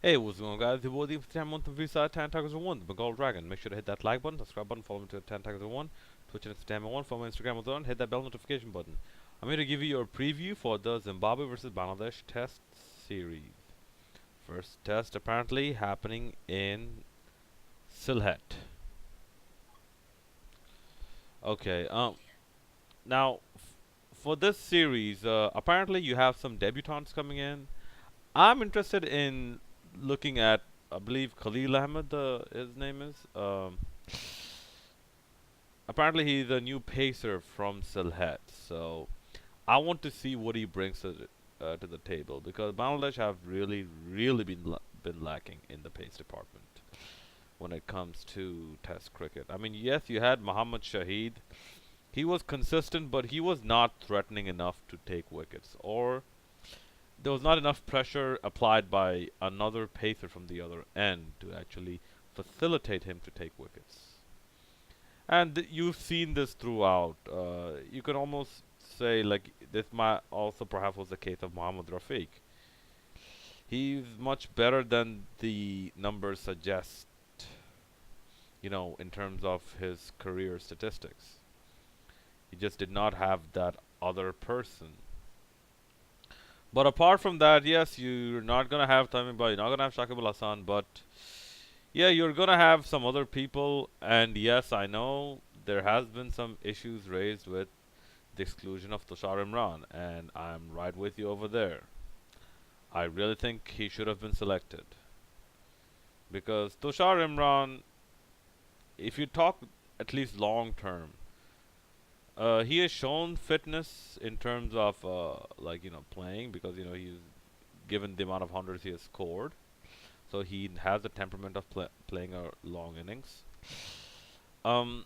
Hey, what's going on, guys? The World Team month of Visa 10 Tigers 1, the Bengal Dragon. Make sure to hit that like button, subscribe button, follow me to 10 Tigers 1, Twitch and Instagram 1, follow my Instagram 1, hit that bell notification button. I'm here to give you your preview for the Zimbabwe versus Bangladesh Test Series. First test apparently happening in Sylhet. Okay, now for this series, apparently you have some debutants coming in. I'm interested in looking at, I believe Khalil Ahmed, his name is. Apparently he's a new pacer from Sylhet, so I want to see what he brings to the table because Bangladesh have really been lacking in the pace department when it comes to Test cricket. I mean, yes, you had Muhammad Shahid. He was consistent, but he was not threatening enough to take wickets, or there was not enough pressure applied by another pacer from the other end to actually facilitate him to take wickets. And you've seen this throughout. You can almost say like this might also perhaps was the case of Mohammad Rafiq. He's much better than the numbers suggest, in terms of his career statistics. He just did not have that other person. But apart from that, yes, you're not gonna have Tamim Bai, you're not gonna have Shakib Al Hassan, but yeah, you're gonna have some other people, and yes, I know there has been some issues raised with the exclusion of Tushar Imran, and I'm right with you over there. I really think he should have been selected because Tushar Imran, if you talk at least long term, he has shown fitness in terms of playing because he's given the amount of hundreds he has scored, so he has the temperament of playing a long innings. Um,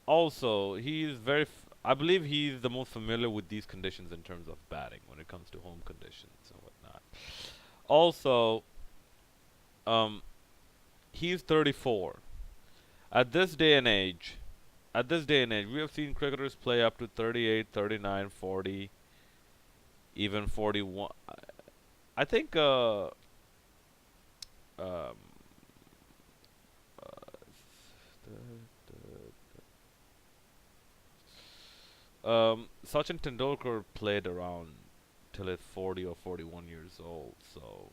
Also, he's I believe he's the most familiar with these conditions in terms of batting when it comes to home conditions and whatnot. Also, um, he's 34. At this day and age, we have seen cricketers play up to 38, 39, 40, even 41. I think um, Sachin Tendulkar played around till he's 40 or 41 years old, so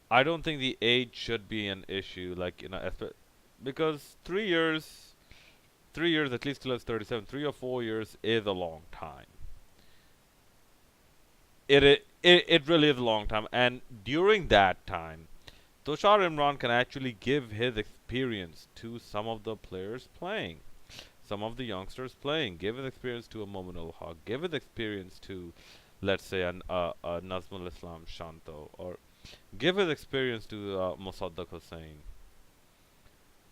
I don't think the age should be an issue. Because 3 years at least till it's 37, 3 or 4 years is a long time. It really is a long time, and during that time, Tushar Imran can actually give his experience to some of the players playing, some of the youngsters playing. Give his experience to a Momin ul Haq. Give his experience to, let's say, a Nazmul Islam Shanto, or give his experience to Musaddaq Hussain.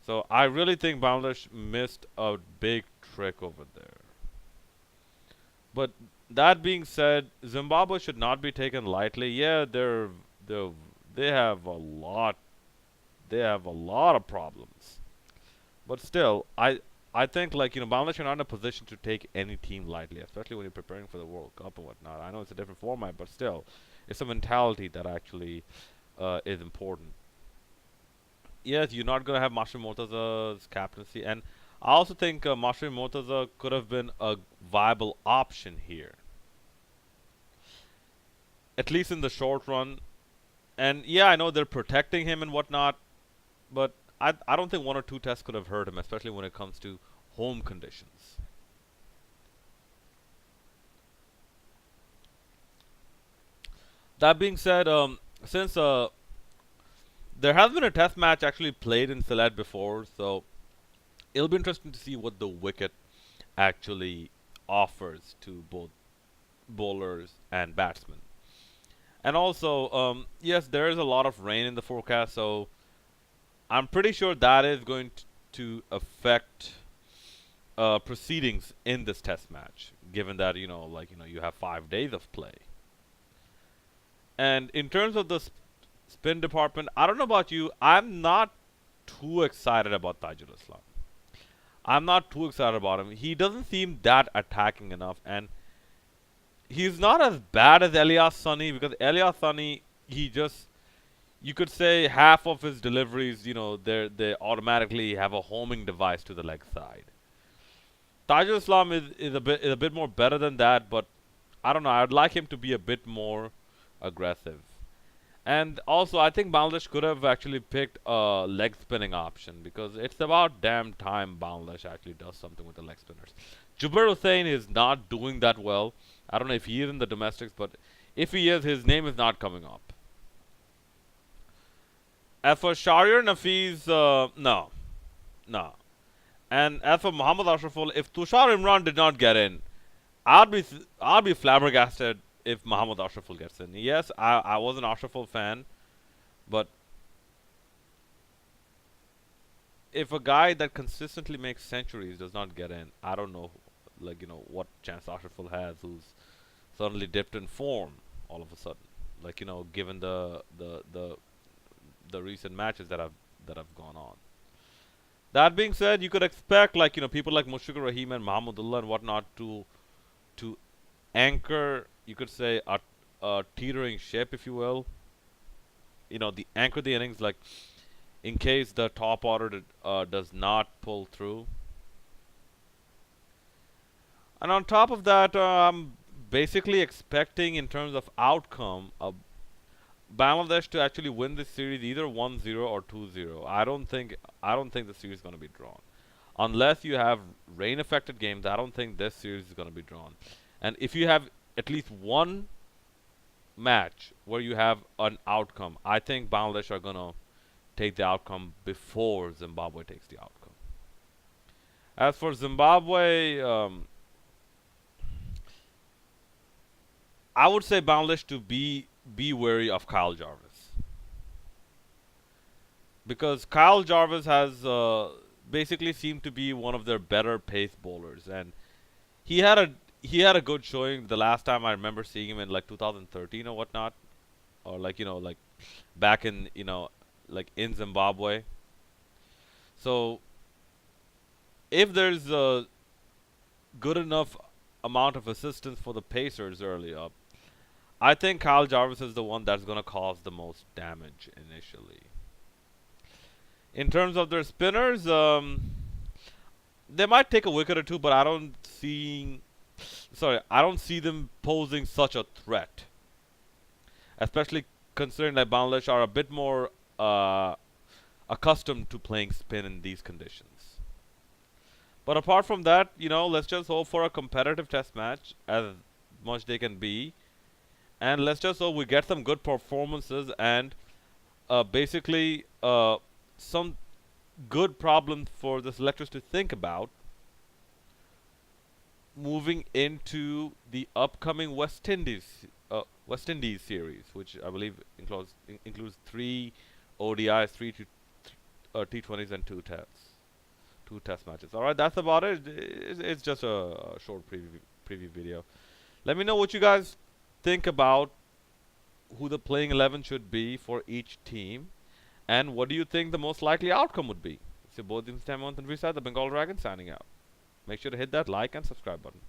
So I really think Bangladesh missed a big trick over there. But that being said, Zimbabwe should not be taken lightly. Yeah, they're they have a lot of problems. But still, I think Bangladesh are not in a position to take any team lightly, especially when you're preparing for the World Cup and whatnot. I know it's a different format, but still, it's a mentality that actually is important. Yes, you're not gonna have Master Mortaza's captaincy, and I also think Master Mortaza could have been a viable option here, at least in the short run. And yeah, I know they're protecting him and whatnot, but I don't think one or two tests could have hurt him, especially when it comes to home conditions. That being said, since there has been a test match actually played in Sylhet before, so it'll be interesting to see what the wicket actually offers to both bowlers and batsmen. And also, yes, there is a lot of rain in the forecast, so I'm pretty sure that is going to affect proceedings in this test match, given that you have 5 days of play. And in terms of the spin department, I don't know about you, I'm not too excited about Tajul Islam. I'm not too excited about him. He doesn't seem that attacking enough, and he's not as bad as Elias Sunny because Elias Sunny he just you could say half of his deliveries, they automatically have a homing device to the leg side. Tajul Islam is a bit more better than that, but I don't know. I'd like him to be a bit more aggressive. And also, I think Bangladesh could have actually picked a leg spinning option because it's about damn time Bangladesh actually does something with the leg spinners. Jubair Hussain is not doing that well. I don't know if he is in the domestics, but if he is, his name is not coming up. As for Shahriar Nafiz, no, no. And as for Muhammad Ashraful, if Tushar Imran did not get in, I'd be flabbergasted if Muhammad Ashraful gets in. Yes, I was an Ashraful fan, but if a guy that consistently makes centuries does not get in, I don't know, what chance Ashraful has, who's suddenly dipped in form all of a sudden. Given the recent matches that have gone on. That being said, you could expect people like Mushfiqur Rahim and Mahmudullah and whatnot to anchor, you could say, a teetering ship, if you will. The anchor the innings, like in case the top order does not pull through. And on top of that, I'm basically expecting, in terms of outcome, Bangladesh to actually win this series either 1-0 or 2-0. I don't think the series is going to be drawn. Unless you have rain affected games, I don't think this series is going to be drawn. And if you have at least one match where you have an outcome, I think Bangladesh are going to take the outcome before Zimbabwe takes the outcome. As for Zimbabwe, I would say Bangladesh to be wary of Kyle Jarvis, because Kyle Jarvis has basically seemed to be one of their better pace bowlers, and he had a he had a good showing the last time I remember seeing him in like 2013 or whatnot, or like back in like in Zimbabwe. So if there's a good enough amount of assistance for the Pacers early up, I think Kyle Jarvis is the one that's going to cause the most damage initially. In terms of their spinners, they might take a wicket or two, but I don't see them posing such a threat, especially considering that Bangladesh are a bit more accustomed to playing spin in these conditions. But apart from that, let's just hope for a competitive test match as much they can be, and let's just hope we get some good performances and basically some good problems for the selectors to think about moving into the upcoming West Indies series, which I believe includes three ODIs, T20s, and two test matches. All right, that's about it. It's just a short preview video. Let me know what you guys think about who the playing 11 should be for each team, and what do you think the most likely outcome would be. It's your both teams, Tamont and Risa, the Bengal Dragon, signing out. Make sure to hit that like and subscribe button.